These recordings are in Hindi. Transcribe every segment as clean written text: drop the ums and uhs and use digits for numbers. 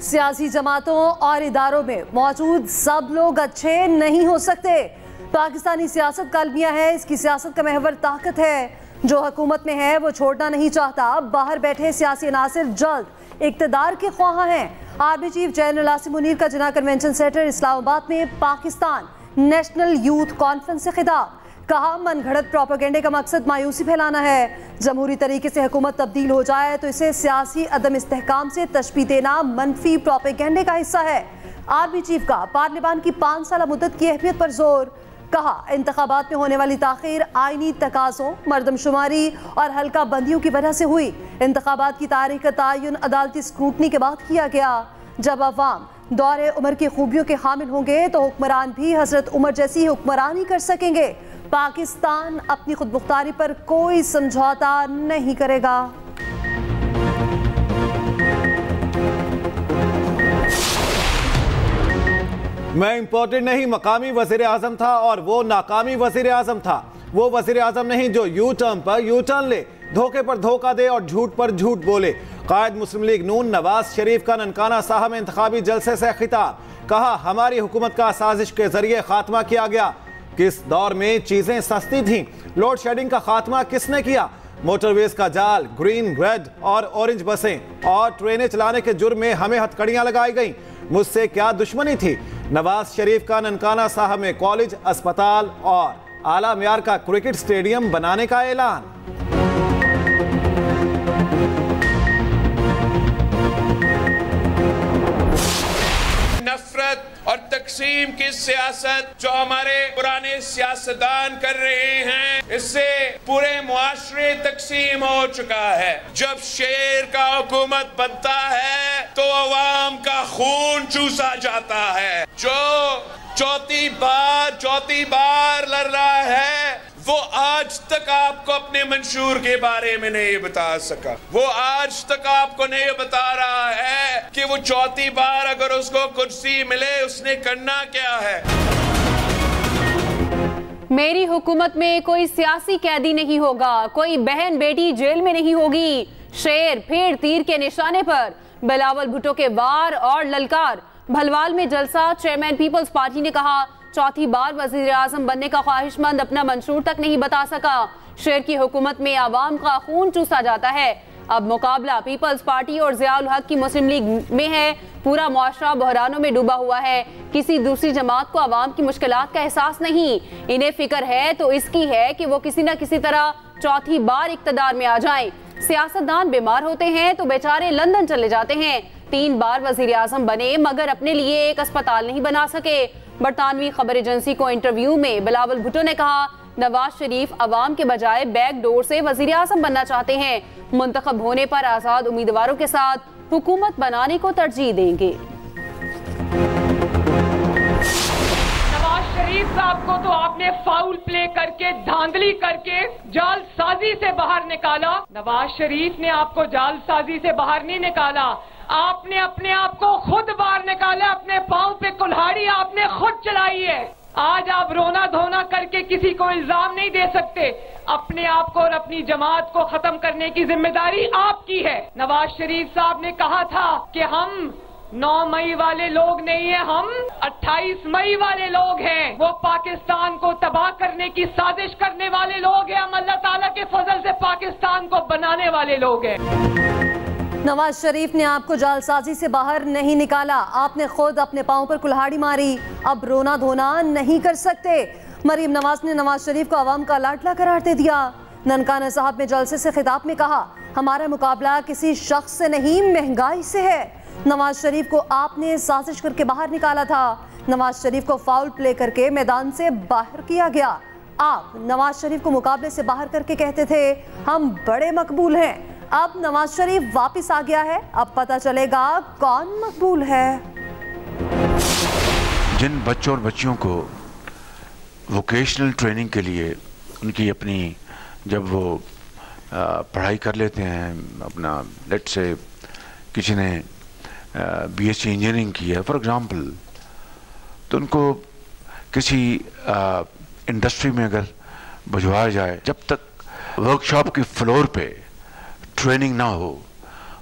सियासी जमातों और इदारों में मौजूद सब लोग अच्छे नहीं हो सकते। पाकिस्तानी सियासत का अलमिया है, इसकी सियासत का महवर ताकत है। जो हुकूमत में है वो छोड़ना नहीं चाहता। बाहर बैठे सियासी अनासिर जल्द इक़्तिदार के ख्वाह हैं। Army chief general Asim Munir का जिना कन्वेंशन सेंटर इस्लामाबाद में पाकिस्तान नेशनल यूथ कॉन्फ्रेंस से खिताब। कहा, मनगढ़ंत प्रोपेगेंडे का मकसद मायूसी फैलाना है। जमहूरी तरीके से हुकूमत तब्दील हो जाए तो इसे सियासी अदम इस्तेहकाम से तशबीह देना मनफी प्रोपेगेंडे का हिस्सा है। आर्मी चीफ का पार्लियामान की 5 साल मुद्दत की अहमियत पर जोर। कहा, इंतखाबात में होने वाली ताखीर आईनी तकाज़ों, मरदमशुमारी और हल्का बंदियों की वजह से हुई। इंतखाबात की तारीख का तयन अदालती स्क्रूटनी के बाद किया गया। जब अवाम दौरे उम्र की खूबियों के हामिल होंगे तो हुक्मरान भी हजरत उमर जैसी हुक्मरानी कर सकेंगे। पाकिस्तान अपनी खुद मुख्तारी पर कोई समझौता नहीं करेगा। मैं इम्पोर्टेड नहीं, मकामी वजीर आजम था और वो नाकामी वजीर आजम था। वो वजीर आजम नहीं जो यू टर्न पर यू टर्न ले, धोखे पर धोखा दे और झूठ पर झूठ बोले। कायद मुस्लिम लीग नून नवाज शरीफ का ननकाना साहब में इंतखाबी जलसे से खिताब। कहा, हमारी हुकूमत का साजिश के जरिए खात्मा किया गया। किस दौर में चीजें सस्ती थीं? लोड शेडिंग का खात्मा किसने किया? मोटरवेज का जाल, ग्रीन, रेड और ऑरेंज बसें और ट्रेनें चलाने के जुर्म में हमें हथकड़ियां लगाई गईं। मुझसे क्या दुश्मनी थी? नवाज शरीफ का ननकाना साहब में कॉलेज, अस्पताल और आला मियार का क्रिकेट स्टेडियम बनाने का ऐलान। नफरत और तकसीम की सियासत जो हमारे पुराने सियासतदान कर रहे हैं, इससे पूरे मुआशरे तकसीम हो चुका है। जब शेर का हुकूमत बनता है तो अवाम का खून चूसा जाता है। जो चौथी बार लड़ रहा है वो आज तक आपको अपने मंशूर के बारे में नहीं बता सका। वो आज तक आपको नहीं बता रहा है कि वो चौथी बार अगर उसको कुर्सी मिले उसने करना क्या है। मेरी हुकूमत में कोई सियासी कैदी नहीं होगा, कोई बहन बेटी जेल में नहीं होगी। शेर फिर तीर के निशाने पर। बिलावल भुट्टो के वार और ललकार। भलवाल में जलसा। चेयरमैन पीपल्स पार्टी ने कहा, चौथी बार वजीर आजम बनने का ख्वाहिशमंद अपना मंशूर तक नहीं बता सका। शेर की हुकूमत में आवाम का खून चूसा जाता है। अब मुकाबला पीपल्स पार्टी और ज़ियाउल हक की मुस्लिम लीग में है। पूरा मुआशरा बहरानों में डूबा हुआ है। किसी दूसरी जमात को आवाम की मुश्किलात का एहसास नहीं। इन्हें फिक्र है तो इसकी है कि वो किसी न किसी तरह चौथी बार इक़्तिदार में आ जाएं। सियासतदान बीमार होते हैं तो बेचारे लंदन चले जाते हैं। 3 बार वजीर आजम बने मगर अपने लिए एक अस्पताल नहीं बना सके। बरतानवी खबर एजेंसी को इंटरव्यू में बिलावल भुट्टो ने कहा, नवाज शरीफ अवाम के बजाय बैक डोर से वजीर आजम बनना चाहते हैं। मुंतखब होने पर आजाद उम्मीदवारों के साथ हुकूमत बनाने को तरजीह देंगे। नवाज शरीफ साहब को तो आपने फाउल प्ले करके, धांधली करके, जालसाजी से बाहर निकाला। नवाज शरीफ ने आपको जालसाजी से बाहर नहीं निकाला, आपने अपने आप को खुद बाहर निकाला। अपने पांव पे कुल्हाड़ी आपने खुद चलाई है। आज आप रोना धोना करके किसी को इल्जाम नहीं दे सकते। अपने आप को और अपनी जमात को खत्म करने की जिम्मेदारी आपकी है। नवाज शरीफ साहब ने कहा था कि हम 9 मई वाले लोग नहीं है, हम 28 मई वाले लोग हैं। वो पाकिस्तान को तबाह करने की साजिश करने वाले लोग हैं। हम अल्लाह ताला के फजल से पाकिस्तान को बनाने वाले लोग हैं। नवाज शरीफ ने आपको जालसाजी से बाहर नहीं निकाला, आपने खुद अपने पांव पर कुल्हाड़ी मारी। अब रोना धोना नहीं कर सकते। मरीम नवाज ने नवाज शरीफ को अवाम का लाडला करार दे दिया। ननकाना साहब में जलसे से खिताब में कहा, हमारा मुकाबला किसी शख्स से नहीं महंगाई से है। नवाज शरीफ को आपने साजिश करके बाहर निकाला था। नवाज शरीफ को फाउल प्ले करके मैदान से बाहर किया गया। आप नवाज शरीफ को मुकाबले से बाहर करके कहते थे हम बड़े मकबूल हैं। अब नवाज शरीफ वापस आ गया है, अब पता चलेगा कौन मकबूल है। जिन बच्चों और बच्चियों को वोकेशनल ट्रेनिंग के लिए उनकी अपनी जब वो पढ़ाई कर लेते हैं, अपना लेट से किसी ने BSc इंजीनियरिंग की है फॉर एग्जांपल, तो उनको किसी इंडस्ट्री में अगर भिजवाया जाए, जब तक वर्कशॉप की फ्लोर पे ट्रेनिंग ना हो,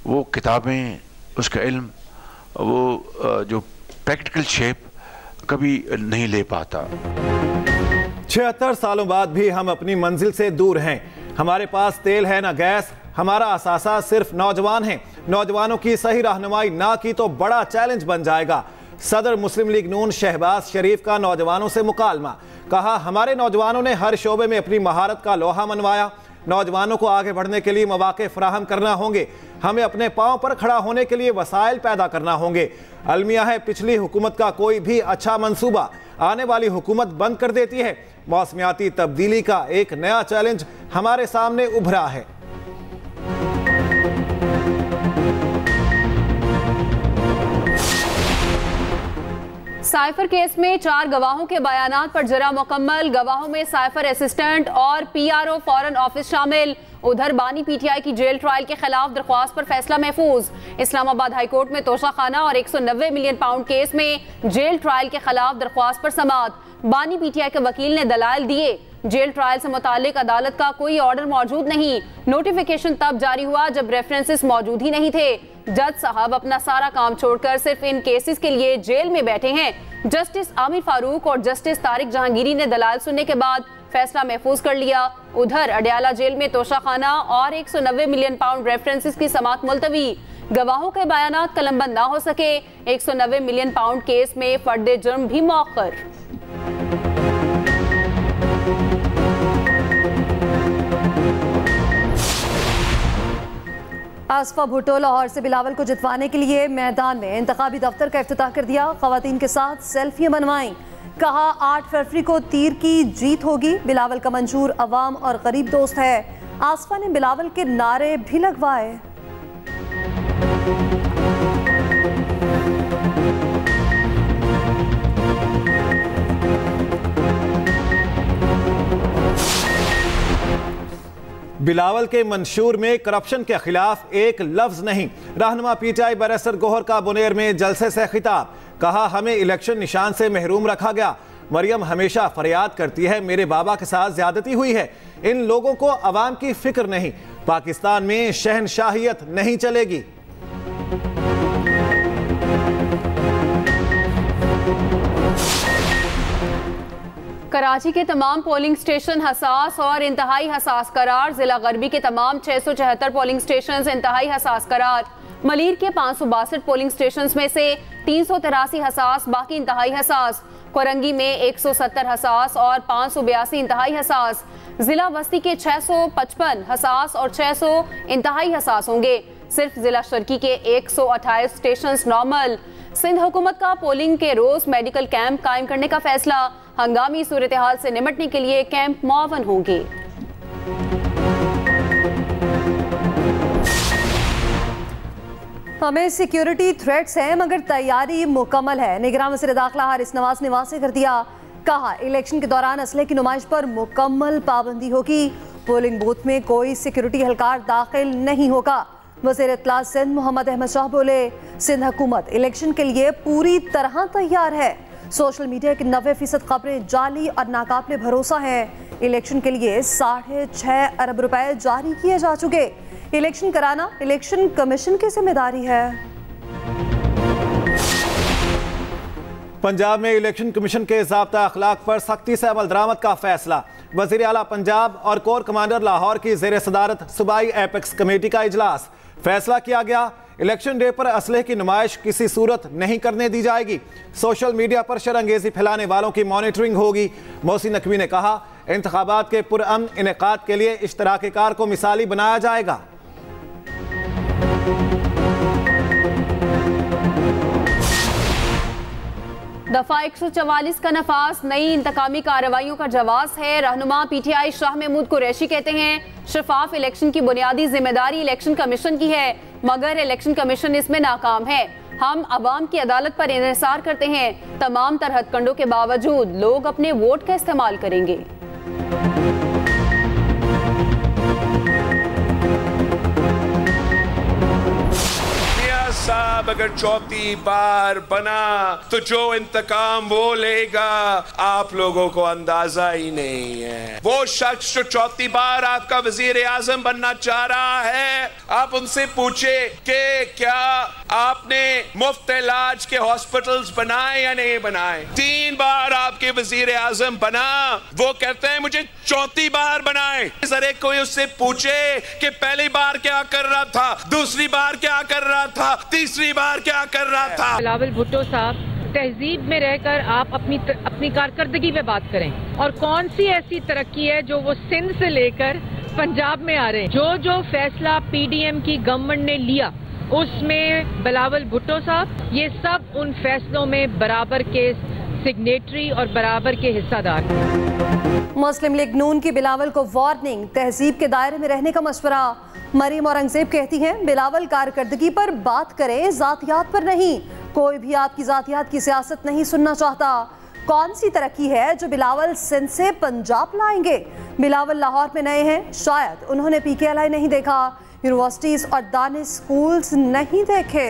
वो किताबें, उसका इल्म, वो जो प्रैक्टिकल शेप कभी नहीं ले पाता। 76 सालों बाद भी हम अपनी मंजिल से दूर हैं। हमारे पास तेल है ना गैस। हमारा असासा सिर्फ नौजवान हैं। नौजवानों की सही रहनुमाई ना की तो बड़ा चैलेंज बन जाएगा। सदर मुस्लिम लीग नून शहबाज शरीफ का नौजवानों से मुकालमा। कहा, हमारे नौजवानों ने हर शोबे में अपनी महारत का लोहा मनवाया। नौजवानों को आगे बढ़ने के लिए मौके फराहम करना होंगे। हमें अपने पांव पर खड़ा होने के लिए वसाइल पैदा करना होंगे। अलमिया है, पिछली हुकूमत का कोई भी अच्छा मंसूबा आने वाली हुकूमत बंद कर देती है। मौसमियाती तब्दीली का एक नया चैलेंज हमारे सामने उभरा है। साइफर केस में 4 गवाहों के बयानात पर जरा मुकम्मल। गवाहों में साइफर असिस्टेंट और पीआरओ फॉरेन ऑफिस शामिल। उधर बानी पीटीआई की जेल ट्रायल के खिलाफ दरख्वास्त पर फैसला महफूज। इस्लामाबाद हाईकोर्ट में तोशाखाना और 190 मिलियन पाउंड केस में जेल ट्रायल के खिलाफ दरख्वास्त पर समाअत। बानी पीटीआई के वकील ने दलाइल दिए। जेल ट्रायल से मुतालिक अदालत का कोई ऑर्डर मौजूद नहीं। नोटिफिकेशन तब जारी हुआ जब रेफरेंसेस मौजूद ही नहीं थे। जज साहब अपना सारा काम छोड़कर सिर्फ इन केसेस के लिए जेल में बैठे हैं। जस्टिस आमिर फारूक और जस्टिस तारिक जहांगीरी ने दलाल सुनने के बाद फैसला महफूज कर लिया। उधर अडयाला जेल में तोशाखाना और 190 मिलियन पाउंड रेफरेंसेस की समाअत मुलतवी। गवाहों के बयानात कलमबंद ना हो सके। 190 मिलियन पाउंड केस में फर्द जुर्म भी मौखर। आसफा भुट्टो लाहौर से बिलावल को जितवाने के लिए मैदान में। इंतखाबी दफ्तर का इफ्तिताह कर दिया। खवातीन के साथ सेल्फियां बनवाई। कहा, 8 फरवरी को तीर की जीत होगी। बिलावल का मंशूर अवाम और गरीब दोस्त है। आसफा ने बिलावल के नारे भी लगवाए। बिलावल के मंशूर में करप्शन के खिलाफ एक लफ्ज नहीं। रहनुमा पीटीआई बैरिस्टर गोहर का बुनेर में जलसे से खिताब। कहा, हमें इलेक्शन निशान से महरूम रखा गया। मरियम हमेशा फरियाद करती है मेरे बाबा के साथ ज्यादती हुई है। इन लोगों को अवाम की फिक्र नहीं। पाकिस्तान में शहनशाहियत नहीं चलेगी। कराची के तमाम पोलिंग स्टेशन हसास और इंतहाई हसास करार। जिला गरबी के तमाम 674 पोलिंग स्टेशन इंतहाई हसास करार। मलीर के 562 पोलिंग स्टेशन में से 383 हसास, बाकी इंतहाई हसास। कोरंगी में 170 हसास और 582 इंतहाई हसास। जिला वस्ती के 655 हसास और 600 इंतहाई हसास होंगे। सिर्फ जिला शर्की के 128 स्टेशन नॉर्मल। सिंध हुकूमत का पोलिंग के रोज मेडिकल कैंप कायम करने का फैसला। हंगामी सूरत हाल से निपटने के लिए कैंप मुआवन होंगे। हमें सिक्योरिटी थ्रेट्स हैं मगर तैयारी मुकम्मल है। निगरान वज़ीर दाखिला हारिस नवाज ने वाज़ेह कर दिया। कहा, इलेक्शन के दौरान असले की नुमाइश पर मुकम्मल पाबंदी होगी। पोलिंग बूथ में कोई सिक्योरिटी एहलकार दाखिल नहीं होगा। वज़ीर इत्तला सिंध मोहम्मद अहमद शाह बोले, सिंध हुकूमत इलेक्शन के लिए पूरी तरह तैयार है। सोशल मीडिया की 90% खबरें जाली और नाकाबिले भरोसा हैं। इलेक्शन के लिए 6.5 अरब रुपए जारी किए जा चुके। इलेक्शन कराना इलेक्शन कमीशन की जिम्मेदारी है। पंजाब में इलेक्शन कमीशन के ज़ाब्ता अखलाक पर सख्ती से अमल दरामद का फैसला। वज़ीर आला पंजाब और कोर कमांडर लाहौर की ज़ेर सदारत सूबाई एपेक्स कमेटी का इजलास। फैसला किया गया, इलेक्शन डे पर असलहे की नुमाइश किसी सूरत नहीं करने दी जाएगी। सोशल मीडिया पर शरअंगेज़ी फैलाने वालों की मॉनिटरिंग होगी। मोहसिन नकवी ने कहा, इंतखाबात के पुरअमन इनेकाद के लिए इश्तराकीकार को मिसाली बनाया जाएगा। दफा 144 का नफाज नई इंतकामी कार्रवाइयों का जवाब है। रहनुमा पीटीआई शाह महमूद कुरैशी कहते हैं, शफाफ इलेक्शन की बुनियादी जिम्मेदारी इलेक्शन कमीशन की है, मगर इलेक्शन कमीशन इसमें नाकाम है। हम अवाम की अदालत पर इंतजार करते हैं। तमाम तरह हथकंडों के बावजूद लोग अपने वोट का इस्तेमाल करेंगे। साहब अगर चौथी बार बना तो जो इंतकाम वो लेगा आप लोगों को अंदाजा ही नहीं है। वो शख्स जो चौथी बार आपका वजीर आजम बनना चाह रहा है, आप उनसे पूछे कि क्या आपने मुफ्त इलाज के हॉस्पिटल्स बनाए या नहीं बनाए। 3 बार आपके वजीर आजम बना, वो कहते हैं मुझे चौथी बार बनाए। सर कोई उससे पूछे कि पहली बार क्या कर रहा था, दूसरी बार क्या कर रहा था, तीसरी बार क्या कर रहा था। बिलावल भुट्टो साहब, तहजीब में रहकर आप अपनी कारकर्दगी पे बात करें और कौन सी ऐसी तरक्की है जो वो सिंध से लेकर पंजाब में आ रहे हैं। जो फैसला पीडीएम की गवर्नमेंट ने लिया उसमें बिलावल भुट्टो साहब ये सब उन फैसलों में बराबर के सिग्नेटरी और बराबर के हिस्सादार। मुस्लिम लीग नून की बिलावल को वार्निंग, तहजीब के दायरे में रहने का मशवरा। मरीम औरंगजेब कहती हैं बिलावल कारकर्दगी पर बात करें, जातियात पर नहीं। कोई भी आपकी जातियात की सियासत नहीं सुनना चाहता। कौन सी तरक्की है जो बिलावल सिंध से पंजाब लाएंगे। बिलावल लाहौर में नए हैं, शायद उन्होंने PKLI नहीं देखा, यूनिवर्सिटीज और दानिश स्कूल्स नहीं देखे।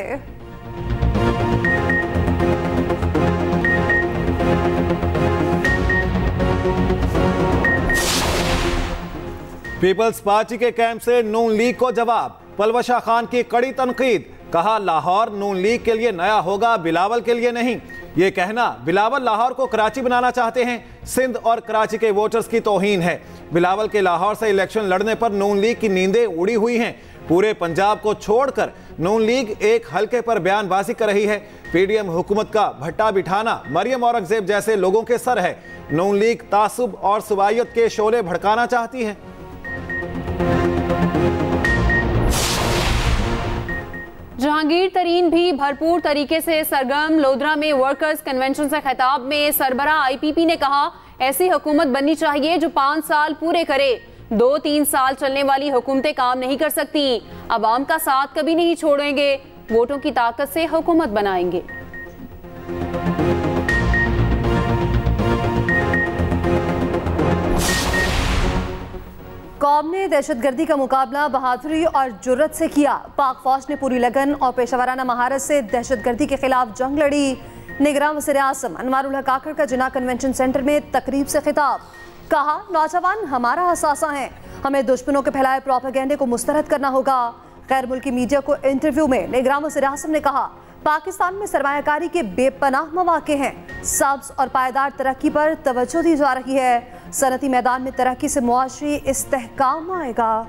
पीपल्स पार्टी के कैंप से नून लीग को जवाब। पलवशा खान की कड़ी तनकीद, कहा लाहौर नून लीग के लिए नया होगा, बिलावल के लिए नहीं। ये कहना बिलावल लाहौर को कराची बनाना चाहते हैं, सिंध और कराची के वोटर्स की तौहीन है। बिलावल के लाहौर से इलेक्शन लड़ने पर नून लीग की नींदें उड़ी हुई हैं। पूरे पंजाब को छोड़कर नून लीग एक हल्के पर बयानबाजी कर रही है। पीडीएम हुकूमत का भट्टा बिठाना मरियम औरंगजेब जैसे लोगों के सर है। नून लीग तासुब और सुवायत के शोले भड़काना चाहती है। जहांगीर तरीन भी भरपूर तरीके से सरगर्म। लोधरा में वर्कर्स कन्वेंशन से खिताब में सरबरा IPP ने कहा ऐसी हुकूमत बननी चाहिए जो 5 साल पूरे करे। 2-3 साल चलने वाली हुकूमतें काम नहीं कर सकती। अवाम का साथ कभी नहीं छोड़ेंगे, वोटों की ताकत से हुकूमत बनाएंगे। कौम ने दहशतगर्दी का मुकाबला बहादुरी और जुर्रत से किया। पाक फौज ने पूरी लगन और पेशावराना महारत से दहशतगर्दी के खिलाफ जंग लड़ी। निगरान वज़ीर आज़म अनवारुल हक काकड़ का जिन्ना कन्वेंशन सेंटर में तकरीब से खिताब, कहा नौजवान हमारा असासा हैं, हमें दुश्मनों के फैलाए प्रोपेगेंडे को मुस्तरद करना होगा। गैर मुल्की मीडिया को इंटरव्यू में निगरान वज़ीर आज़म ने कहा पाकिस्तान में सरमायाकारी के बेपनाह मौके हैं, सब्ज़ और पायदार तरक्की पर तवज्जो दी जा रही है। सनती मैदान में तरक्की से मुआशी इस्तेहकाम आएगा।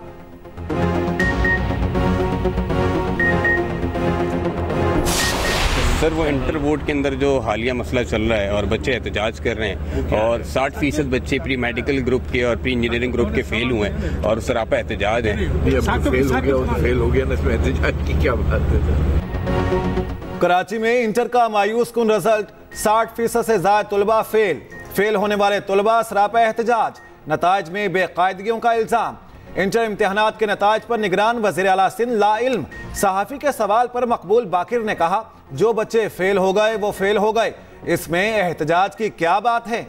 सर वो इंटर बोर्ड के अंदर जो हालिया मसला चल रहा है और बच्चे एहतजाज कर रहे हैं और 60% बच्चे प्री मेडिकल ग्रुप के और प्री इंजीनियरिंग ग्रुप के फेल हुए हैं और सरापा एहतजाज है। फेल हो गया ना, इसमें एहतजाज की क्या बात है। कराची में इंटर का मायूस कुन रिजल्ट, 60% से ज्यादा तुलबा फेल होने वाले तुलबा सरापा एहतजाज। नताइज में बेकायदगियों का इल्जाम। इंटर इम्तिहानात के नताइज पर निगरान वज़ीर आला सिंध ला इल्म। सहाफ़ी के सवाल पर मकबूल बाकिर ने कहा जो बच्चे फेल हो गए वो फेल हो गए, इसमें एहतजाज की क्या बात है।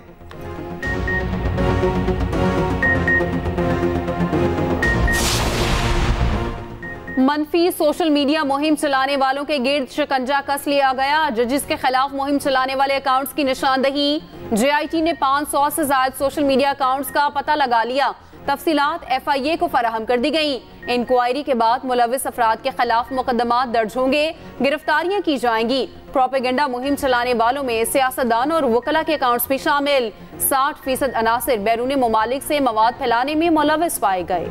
मनफी सोशल मीडिया मुहिम चलाने वालों के गिर्द शिकंजा कस लिया गया। जजिस के खिलाफ मुहिम चलाने वाले अकाउंट्स की निशानदही। JIT ने 500 से ज्यादा सोशल मीडिया अकाउंट्स का पता लगा लिया। तफसीलात FIA को फराहम कर दी गई। इंक्वायरी के बाद मुलविस अफराद के खिलाफ मुकदमात दर्ज होंगे, गिरफ्तारियां की जाएंगी। प्रोपेगेंडा मुहिम चलाने वालों में सियासतदान और वकला के अकाउंट्स भी शामिल। 60% अनासिर बैरूनी ममालिक से मवाद फैलाने में मुलविस पाए गए।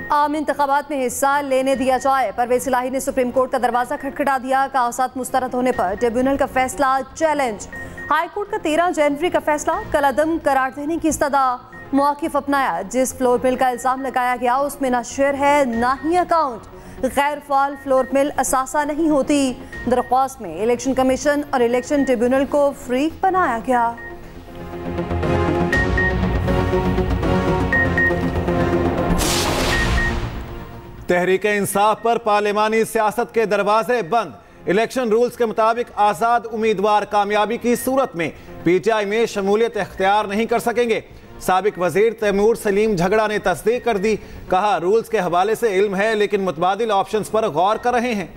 आम इंतखाबात में हिस्सा लेने दिया जाए, परवेज इलाही ने सुप्रीम कोर्ट का दरवाजा खटखटा दिया। कागजात मुस्तरद होने पर ट्रिब्यूनल का फैसला चैलेंज। हाई कोर्ट का 13 जनवरी का फैसला कलअदम करार देने की इस्तदा। मौक़िफ़ अपनाया, जिस फ्लोर मिल का इल्ज़ाम लगाया गया उसमें ना शेयर है ना ही अकाउंट। गैर फाल फ्लोर मिल असासा नहीं होती। दरख्वास्त में इलेक्शन कमीशन और इलेक्शन ट्रिब्यूनल को फ्री बनाया गया। तहरीक इंसाफ पर पार्लिमानी सियासत के दरवाजे बंद। इलेक्शन रूल्स के मुताबिक आज़ाद उम्मीदवार कामयाबी की सूरत में PTI में शमूलियत इख्तियार नहीं कर सकेंगे। साबिक वजीर तैमूर सलीम झगड़ा ने तस्दीक कर दी। कहा रूल्स के हवाले से इल्म है लेकिन मुतबादिल ऑप्शंस पर गौर कर रहे हैं।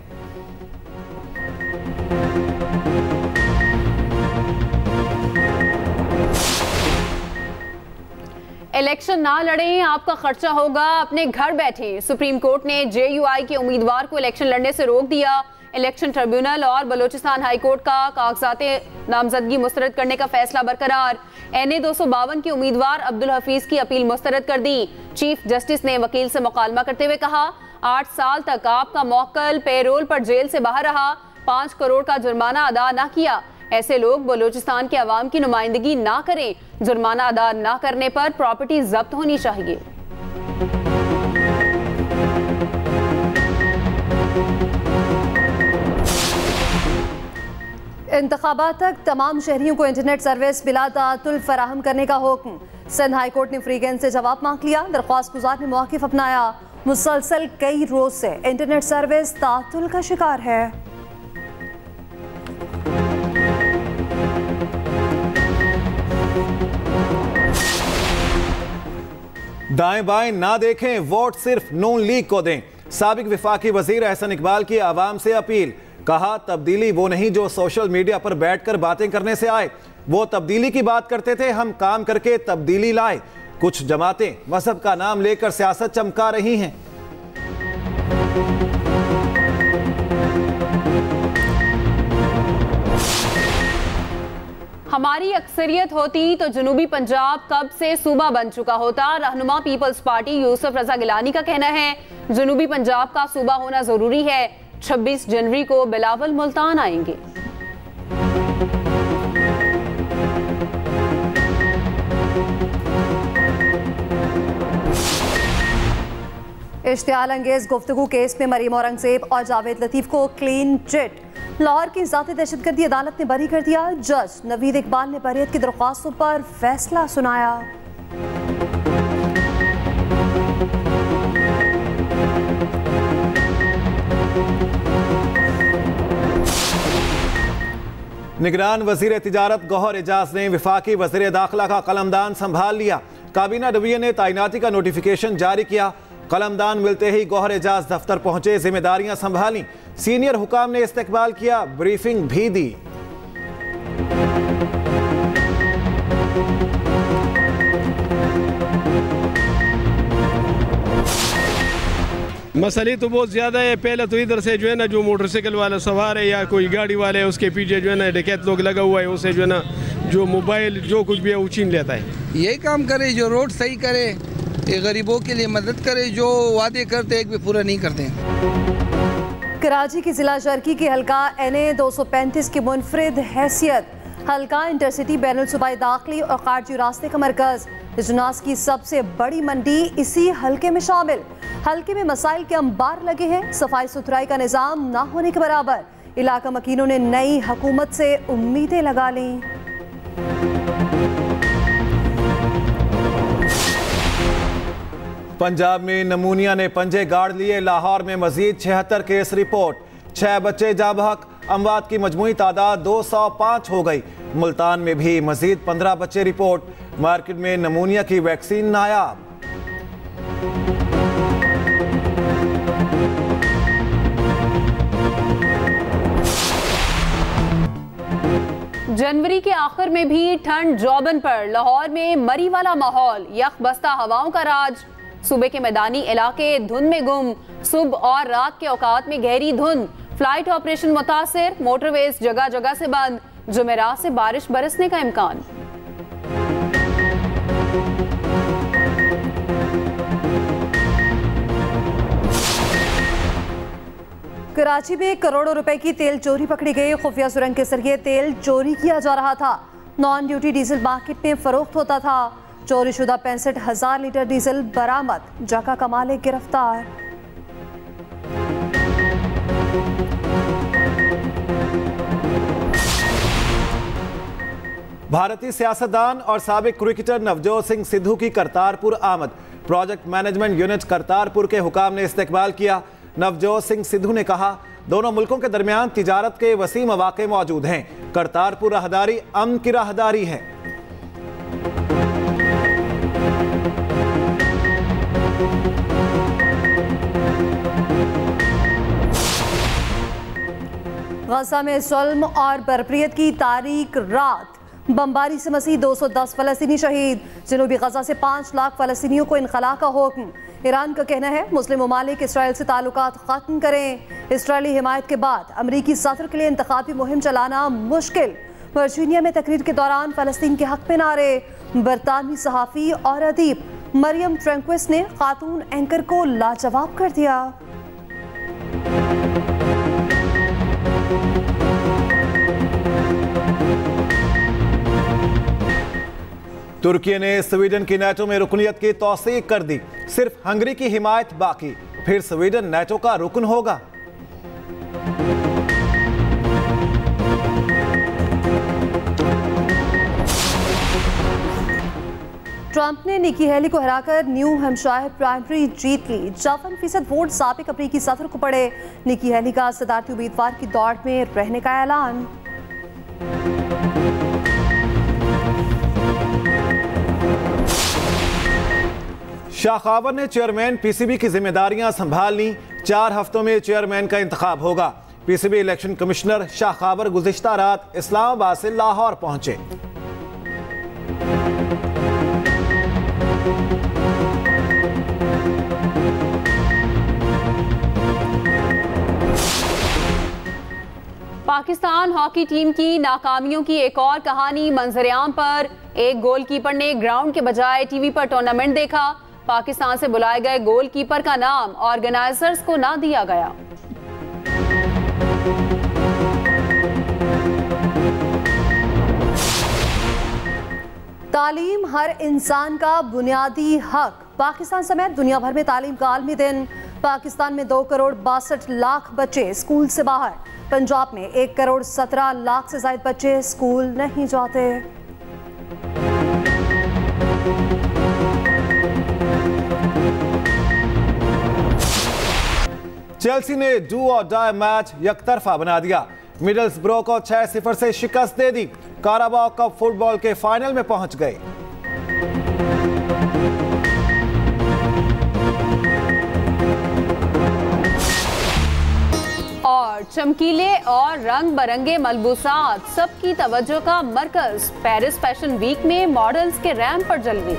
इलेक्शन ना लड़ें, आपका खर्चा होगा, अपने घर बैठे। सुप्रीम कोर्ट ने JUI के उम्मीदवार को इलेक्शन लड़ने से रोक दिया। इलेक्शन ट्रिब्यूनल और बलोचिस्तान हाई कोर्ट का कागजात नामजदगी मुस्तरद करने का फैसला बरकरार। NA 252 के उम्मीदवार अब्दुल हफीज की अपील मुस्तरद कर दी। चीफ जस्टिस ने वकील से मुकालमा करते हुए कहा 8 साल तक आपका मौक्कल पेरोल पर जेल से बाहर रहा, 5 करोड़ का जुर्माना अदा ना किया। ऐसे लोग बलोचिस्तान के अवाम की नुमाइंदगी ना करें। जुर्माना अदा ना करने पर प्रॉपर्टी जब्त होनी चाहिए। इंतखाबात तक तमाम शहरियों को इंटरनेट सर्विस बिला तातुल फराहम करने का हुक्म। सिंध हाई कोर्ट ने फ्रीगेंस से जवाब मांग लिया। दरख्वास्त गुजार ने मौक़िफ़ अपनाया। मुसलसल कई रोज से इंटरनेट सर्विस तातुल का शिकार है। दाएं बाएं ना देखें, वोट सिर्फ नून लीग को दें। साबिक विफाकी वजीर एहसन इकबाल की आवाम से अपील। कहा तब्दीली वो नहीं जो सोशल मीडिया पर बैठकर बातें करने से आए, वो तब्दीली की बात करते थे, हम काम करके तब्दीली लाए। कुछ जमातें मजहब का नाम लेकर सियासत चमका रही हैं। हमारी अक्सरियत होती तो जनूबी पंजाब कब से सूबा बन चुका होता। रहनुमा पीपल्स पार्टी यूसुफ रजा गिलानी का कहना है जनूबी पंजाब का सूबा होना जरूरी है। 26 जनवरी को बिलावल मुल्तान आएंगे। इश्तियाल अंगेज गुफ्तगू केस में मरीम औरंगजेब और जावेद लतीफ को क्लीन चिट। लाहौर की ज़ाती दहशतगर्दी अदालत ने बरी कर दिया। जज नवीद इकबाल ने बरीयत की दरख्वास्तों पर फैसला सुनाया। निगरान वजीर तिजारत गौहर एजाज ने विफाकी वजीर दाखिला का कलमदान संभाल लिया। काबीना डिवीजन ने तैनाती का नोटिफिकेशन जारी किया। कलमदान मिलते ही गौहर एजाज दफ्तर पहुंचे, जिम्मेदारियां संभाली। सीनियर हुकाम ने इस्तकबाल किया, ब्रीफिंग भी दी। मसले तो बहुत ज़्यादा है। पहले तो इधर से जो है ना जो मोटरसाइकिल वाला सवार है या कोई गाड़ी वाले है उसके पीछे जो है ना डकैत लोग लगा हुआ है, उसे जो है ना जो मोबाइल जो कुछ भी है वो छीन लेता है। यही काम करे, जो रोड सही करे, गरीबों के लिए मदद करे, जो वादे करते एक भी पूरा नहीं करते। कराची की जिला जरकी की हल्का NA 235 की मुनफरिद हैसियत। हल्का इंटरसिटी बैनुल सूबाई दाखिली और खारजी रास्ते का मरकज। इजनास की सबसे बड़ी मंडी इसी हल्के में शामिल। हल्के में मसाइल के अंबार लगे हैं। सफाई सुथराई का निज़ाम ना होने के बराबर। इलाका मकीनों ने नई हुकूमत से उम्मीदें लगा ली। पंजाब में नमूनिया ने पंजे गाड़ लिए। लाहौर में मजीद 76 केस रिपोर्ट। 6 बच्चे जाँ बहक। अमवात की मजमूई तादाद 205 हो गई। मुल्तान में भी मजीद 15 बच्चे रिपोर्ट। मार्केट में नमूनिया की वैक्सीन नायाब। जनवरी के आखिर में भी ठंड जौबन पर। लाहौर में मरी वाला माहौल, यख बस्ता हवाओं का राज। सूबे के मैदानी इलाके धुंध में गुम। सुबह और रात के औकात में गहरी धुंध। फ्लाइट ऑपरेशन मुतासिर। मोटरवेज जगह जगह से बंद। जुमेरात से बारिश बरसने का इम्कान। कराची में करोड़ों रुपए की तेल चोरी पकड़ी गई। खुफिया सुरंग के जरिए तेल चोरी किया जा रहा था। नॉन ड्यूटी डीजल मार्केट में फरोख्त होता था। चोरी शुदा 65,000 लीटर डीजल बरामद। जका का मालिक गिरफ्तार। भारतीय सियासतदान और साबिक क्रिकेटर नवजोत सिंह सिद्धू की करतारपुर आमद। प्रोजेक्ट मैनेजमेंट यूनिट करतारपुर के हुकाम ने इस्तकबाल किया। नवजोत सिंह सिद्धू ने कहा दोनों मुल्कों के दरमियान तिजारत के वसी मौके मौजूद हैं। करतारपुर राहदारी अमन की राहदारी है। गजा में जुल्म और बर्बरियत की तारीख रात, बमबारी से मसीह 210 फलस्तीनी शहीद। जनूबी गजा से 5 लाख फलस्तीनियों को इनखला का हुक्म। ईरान का कहना है मुस्लिम ममालिक इसराइल से ताल्लुकात खत्म करें। इसराइली हिमायत के बाद अमरीकी सदर के लिए इंतखाबी मुहिम चलाना मुश्किल। वर्जीनिया में तकरीर के दौरान फलस्तीन के हक में नारे। बरतानवी सहाफ़ी और अदीब मरियम ट्रैंक्विस ने खातून एंकर को लाजवाब कर दिया। तुर्की ने स्वीडन की नेटो में रुकनियत की तौसीक कर दी। सिर्फ हंगरी की हिमायत बाकी, फिर स्वीडन नेटो का रुकन होगा। ट्रंप ने निकी हेली को हराकर न्यू हैम्पशायर प्राइमरी जीत ली। 54% वोट साबिक अमरीकी सदर को पड़े। निकी हेली का सदारती उम्मीदवार की दौड़ में रहने का ऐलान। शाह खावर ने चेयरमैन पीसीबी की जिम्मेदारियां संभाल ली। 4 हफ्तों में चेयरमैन का इंतखाब होगा। PCB election commissioner Shah Khawar गुज़िश्ता रात इस्लामाबाद से लाहौर पहुंचे। पाकिस्तान हॉकी टीम की नाकामियों की एक और कहानी मंजर-ए-आम पर। एक गोलकीपर ने ग्राउंड के बजाय टीवी पर टूर्नामेंट देखा। पाकिस्तान से बुलाए गए गोलकीपर का नाम ऑर्गेनाइजर्स को ना दिया गया। तालीम हर इंसान का बुनियादी हक। पाकिस्तान समेत दुनिया भर में तालीम का आलमी दिन। पाकिस्तान में 2 करोड़ 62 लाख बच्चे स्कूल से बाहर। पंजाब में 1 करोड़ 17 लाख से ज्यादा बच्चे स्कूल नहीं जाते। चेल्सी ने डू और डाई मैच यकतरफा बना दिया। मिडलसब्रो को 6-0 से शिकस्त दे दी। काराबाओ कप फुटबॉल के फाइनल में पहुंच गए। और चमकीले और रंग बरंगे मलबूसात सबकी तवज्जो का मरकज। पेरिस फैशन वीक में मॉडल्स के रैंप पर जलवे।